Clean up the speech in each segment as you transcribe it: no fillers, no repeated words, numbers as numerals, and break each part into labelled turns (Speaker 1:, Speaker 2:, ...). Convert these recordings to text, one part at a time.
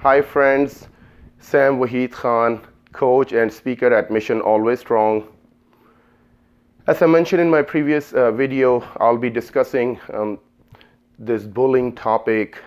Speaker 1: Hi friends, Sam Wahid Khan, coach and speaker at Mission Always Strong. As I mentioned in my previous video, I'll be discussing this bullying topic,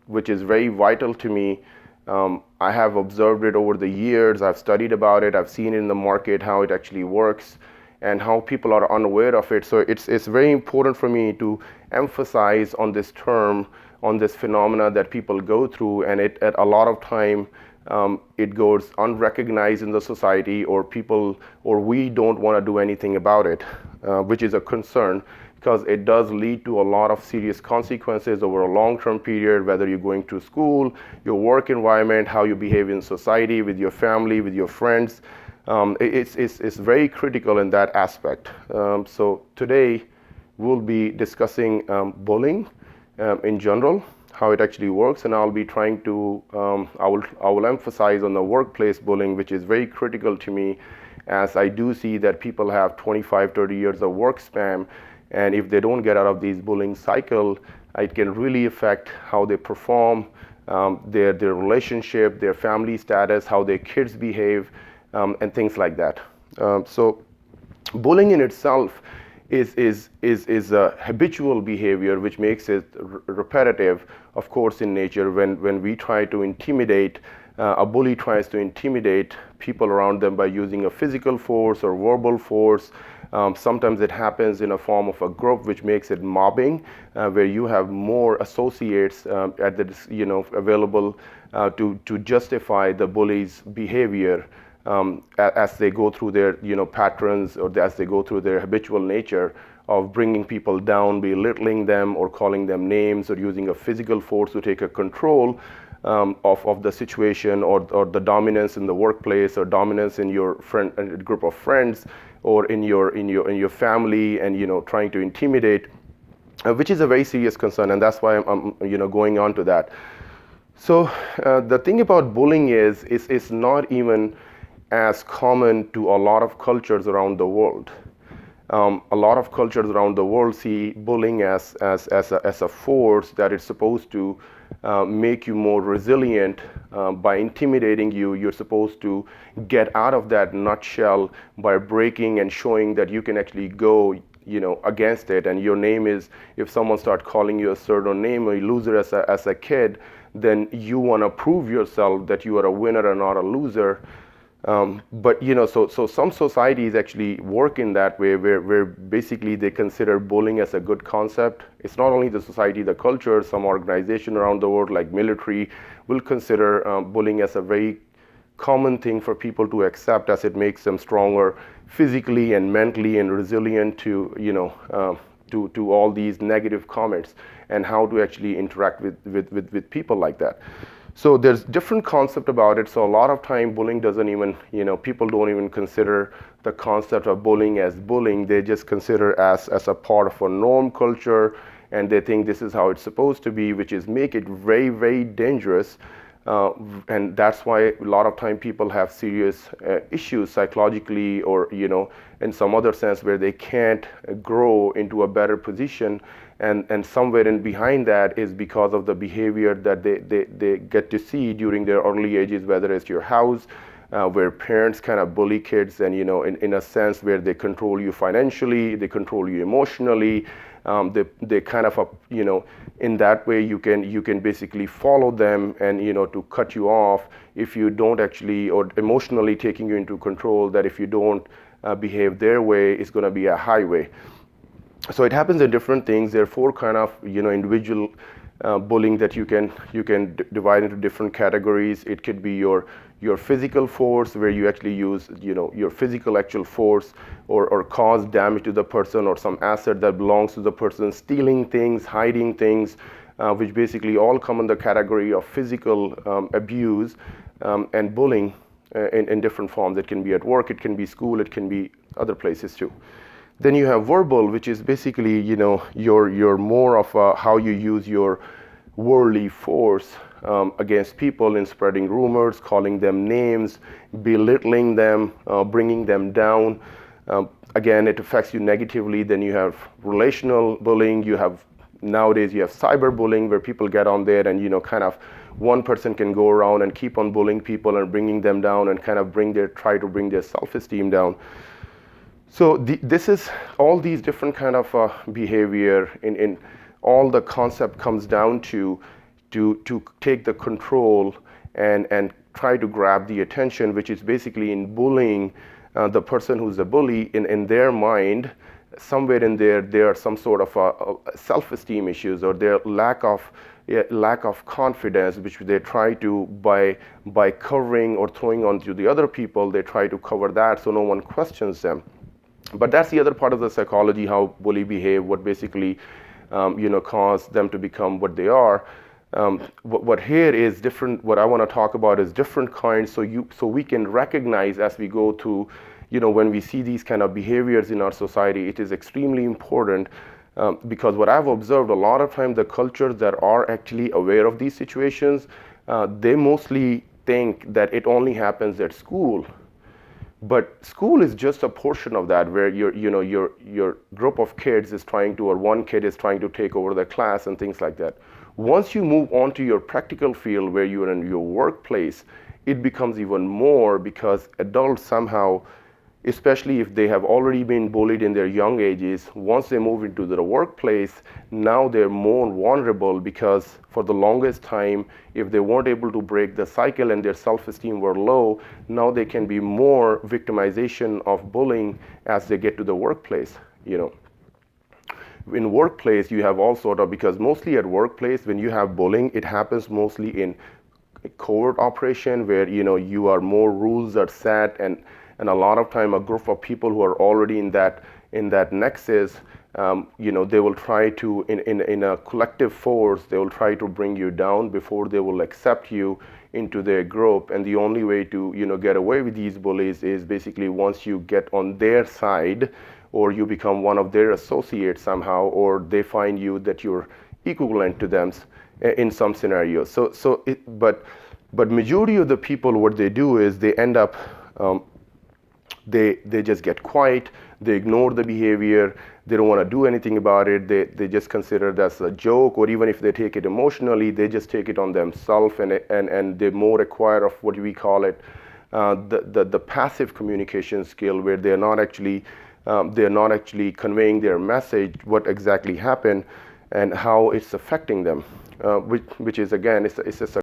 Speaker 1: which is very vital to me. I have observed it over the years. I've studied about it. I've seen in the market how it actually works and how people are unaware of it. So it's very important for me to emphasize on this term, on this phenomena that people go through, and it at a lot of time it goes unrecognized in the society, or people, or we don't want to do anything about it, which is a concern because it does lead to a lot of serious consequences over a long-term period, whether you're going to school, your work environment, how you behave in society, with your family, with your friends. It's very critical in that aspect. So today we'll be discussing bullying in general, how it actually works, and I'll be trying to, I will emphasize on the workplace bullying, which is very critical to me, as I do see that people have 25, 30 years of work span, and if they don't get out of these bullying cycle, it can really affect how they perform, their relationship, their family status, how their kids behave, and things like that. So bullying in itself is a habitual behavior which makes it repetitive, of course, in nature. When we try to intimidate, a bully tries to intimidate people around them by using a physical force or verbal force. Sometimes it happens in a form of a group, which makes it mobbing, where you have more associates at the available to justify the bully's behavior. As they go through their patterns, or as they go through their habitual nature of bringing people down, belittling them, or calling them names, or using a physical force to take a control of the situation, or the dominance in the workplace, or dominance in your friend group of friends, or in your family, and trying to intimidate, which is a very serious concern, and that's why I'm going on to that. So the thing about bullying is it's not even as common to a lot of cultures around the world. A lot of cultures around the world see bullying as a force that is supposed to make you more resilient. By intimidating you, you're supposed to get out of that nutshell by breaking and showing that you can actually go against it. And your name is, if someone starts calling you a certain name, or you loser as a kid, then you want to prove yourself that you are a winner and not a loser. But so some societies actually work in that way, where basically they consider bullying as a good concept. It's not only the society, the culture. Some organization around the world, like military, will consider bullying as a very common thing for people to accept, as it makes them stronger physically and mentally and resilient to to all these negative comments, and how to actually interact with people like that. So there's different concept about it. So a lot of time bullying doesn't even, people don't even consider the concept of bullying as bullying. They just consider as a part of a norm culture, and they think this is how it's supposed to be, which is make it very, very dangerous. And that's why a lot of time people have serious issues psychologically, or in some other sense, where they can't grow into a better position. And somewhere in behind that is because of the behavior that they get to see during their early ages, whether it's your house, where parents kind of bully kids, and in a sense where they control you financially, they control you emotionally. They kind of in that way you can basically follow them, and to cut you off if you don't actually, or emotionally taking you into control, that if you don't behave their way, it's going to be a highway. So it happens in different things. There are four kind of individual bullying that you can divide into different categories. It could be your physical force, where you actually use your physical actual force, or cause damage to the person or some asset that belongs to the person, stealing things, hiding things, which basically all come in the category of physical abuse and bullying in different forms. It can be at work, it can be school, it can be other places too. Then you have verbal, which is basically you're more of how you use your worldly force against people in spreading rumors, calling them names, belittling them, bringing them down. Again, it affects you negatively. Then you have relational bullying. You have nowadays you have cyberbullying where people get on there and kind of one person can go around and keep on bullying people and bringing them down and kind of try to bring their self-esteem down. So this is all these different kind of behavior in all the concept comes down to take the control and try to grab the attention, which is basically in bullying the person who's a bully. In their mind, somewhere in there are some sort of a self-esteem issues or their lack of confidence, which they try to by covering or throwing onto the other people. They try to cover that so no one questions them. But that's the other part of the psychology, how bully behave, what basically cause them to become what they are. What here is different. What I want to talk about is different kinds, so we can recognize as we go through, when we see these kind of behaviors in our society. It is extremely important because what I've observed a lot of times, the cultures that are actually aware of these situations, they mostly think that it only happens at school. But school is just a portion of that, where your group of kids is trying to, or one kid is trying to take over the class and things like that. Once you move on to your practical field, where you're in your workplace, it becomes even more, because adults somehow, especially if they have already been bullied in their young ages, once they move into the workplace, now they're more vulnerable, because for the longest time, if they weren't able to break the cycle and their self-esteem were low, now they can be more victimization of bullying as they get to the workplace. In workplace, you have all sort of, because mostly at workplace, when you have bullying, it happens mostly in covert operation, where you are more rules are set, and a lot of time a group of people who are already in that nexus, they will try to, in a collective force, they will try to bring you down before they will accept you into their group. And the only way to get away with these bullies is basically once you get on their side, or you become one of their associates somehow, or they find you that you're equivalent to them in some scenarios. But majority of the people, what they do is they end up they just get quiet, they ignore the behavior, they don't want to do anything about it, they just consider that's a joke, or even if they take it emotionally, they just take it on themselves, and they more acquire of what we call it the passive communication skill, where they're not actually conveying their message, what exactly happened and how it's affecting them, which is, again, it's a